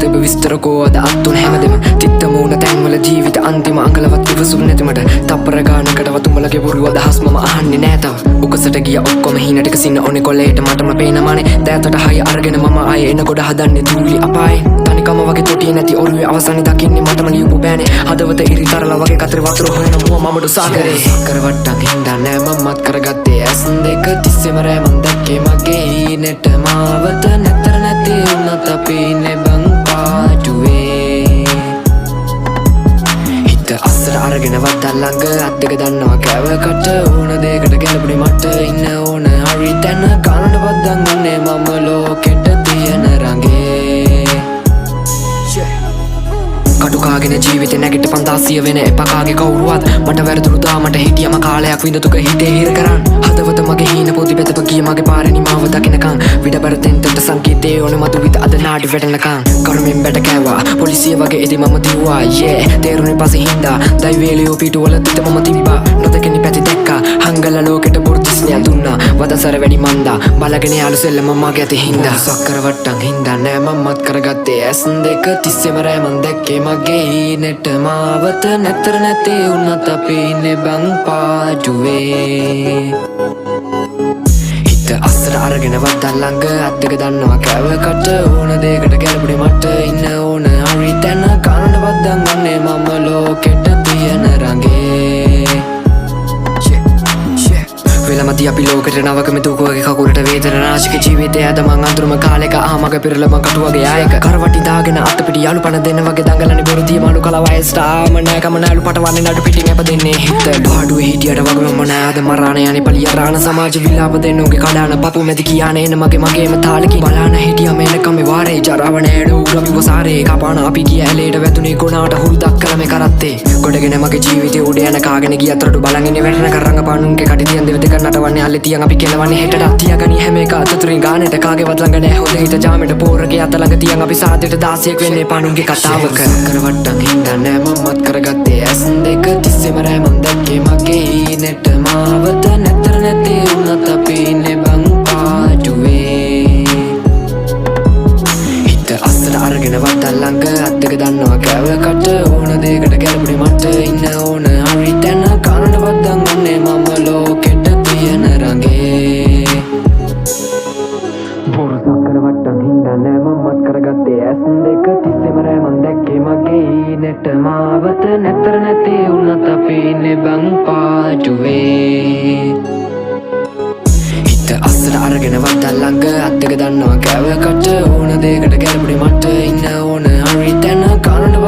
තිබ විස්තරකෝ අද අත්තුන හැමදෙම තිත්ත මූුණ තැන්වල ජීවිත අන්තිම අංකලවත් ඉවසුම් නැතිමට තප්පර ගානකට වතුමලගේ පුරුව අදහස් මම අහන්නේ නෑතව උකසට ගිය ඔක්කොම හීනටික සින්න ඕනේ කොල්ලේට මටම පේනමනේ දෑතට හය අරගෙන මම ආයේ එන ගොඩ හදන්නේ දූලි අපායේ තනිකම වගේ තොටිය නැති ඔරුවේ අවසානයේ දකින්නේ මටම ලියපු බෑනේ හදවත ඉරිතරලා වගේ කතරේ වතුර හොයන මුව මමඩු සාගරේ කරවට්ටක් හින්දා නෑ මමත් කරගත්තේ ඇස් දෙක තිස්සෙම රෑ මන් දැක්කේ මගේ හීනෙට මාවත නැතර නැති වුණත් අපි ඉන්නේ බං පාටුවේ හිත අස්සට අරගෙන වත්තල් ළඟ අත් දෙක දන්නවා කෑවකට ඕන දෙයකට ගැලපුණේ මට ඉන්න ඕන හරි තැන කනට බද්දන් උන්නේ මම ලෝකෙට තියෙන රඟේ කටුකාගෙන ජීවිතේ නැගිට 500 වෙන එපකාගේ කවුරුවත් මට වැරදුරුදා මට හිටියම කාලයක් විඳතුක හිතේ හිර කරන් හදවත මගේ හීන පොදි බෙතප ගිය මගේ පාරේ නිමාව දකින්නකන් විඩබර තෙන්තට සංකේතේ ඕන මතු විත අද නාඩි වැටෙනකන් කරුමින් බැට කෑවා පොලිසිය වගේ ඉදි මම දිව්වා තේරුනේ පස්සේ හින්දා දෛවේලියෝ පිටුවල තිත මම තිබ්බා නොදකිනි පැති දැක්කා හංගල ලෝකෙට පුර්තිස්නිය දුන්නා වදසර වැඩි මන්දා බලගෙන යාළු සෙල්ලම මගේ ඇති හින්දා සක්කර වට්ටන් හින්දා නෑ මමත් කරගත්තේ ඇස් දෙක තිස්සෙම රෑ මන් දැක්කේ මගේ හීනෙට මාවත නැතර නැති වුණත් අපි ඉන්නේ බං පාටුවේ හිත අස්සට අරගෙන වත්තල් ළඟ අත් දෙක දන්නවා කෑවකට ඕන දෙයකට ගැලපුණේ මට ඉන්න ඕන හරි තැන කනට බද්දන් උන්නේ මම ලෝකෙට තියෙන රඟේ වෙලමති අපි ලෝකෙට නවකම දුකවගේ කකුලට වේදන නාශක ජීවිතය අද මං අඳුරම කාලෙක ආමග පිරලම කටුවගේ ආයක කරවටි දාගෙන අත පිටි යාළු පණ දෙන්න වගේ දඟලන්නේ බොරුතිය මාළු කල වයසට ආම නෑකම නෑලු පටවන්නේ නඩු පිටින් අප දෙන්නේ හිත පාඩුවේ හිටියට වගේ මම නෑද මරාණ යන්නේ පලියරාණ සමාජ විලාප දෙන්න උගේ කඩාන පපු මැදි කියානේ එන මගේම තාලකින් බලාන හිටියම එනකම් මේ වාරේ ජරාව නෑඩ උරවි වසාරේ කපාන අපි ගිය ඇලේට වැදුනේ කොනාට හුරුදක් කළ මේ කරත්තේ ගොඩගෙන මගේ ජීවිතේ උඩ යන කාගෙන ගිය අතරට බලන් ඉන්නේ වැටෙන කරංග පානුන්ගේ කඩි තියන් දෙව දෙක නටවන්නේ අල්ලේ තියන් අපි කෙලවන්නේ හෙටට තියාගනි හැම එක අතතුරින් ගානට කාගේවත් ළඟ නෑ හොඳ හිත ජාමෙට පෝරගේ අත ළඟ තියන් අපි සාදෙට 16ක් වෙන්නේ පානුන්ගේ කතාවක කරවට්ටන් හින්දා නෑ මමත් කරගත්තේ ඇස් දෙක තිස්සෙම රෑ මන් දැක්කේ මගේ හීනෙට මාවත නැතර නැති වුණත් අපි ඉන්නේ බං පාටුවේ හිත අස්සට අරගෙන වත්තල් ළඟ අත් දෙක දන්නවා කෑවකට ඕන දෙයකට ගැලපුණේ මට ඉන්න ඕන හරි තැන කනට බද්දන් උන්නේ මම ලෝකෙට තියෙන රඟේ බොරු සක්කර වට්ටන් හින්දා නෑ මමත් කරගත්තේ ඇස් දෙක තිස්සෙම රෑ මන් දැක්කේ මගේ හීනෙට මාවත නැතර නැති වුණත් අපි ඉන්නේ බං පාටුවේ හිත අස්සට අරගෙන වත්තල් ළඟ අත් දෙක දන්නවා කෑවකට ඕන දෙයකට ගැලපුණේ මට ඉන්න ඕන හරි තැන කනට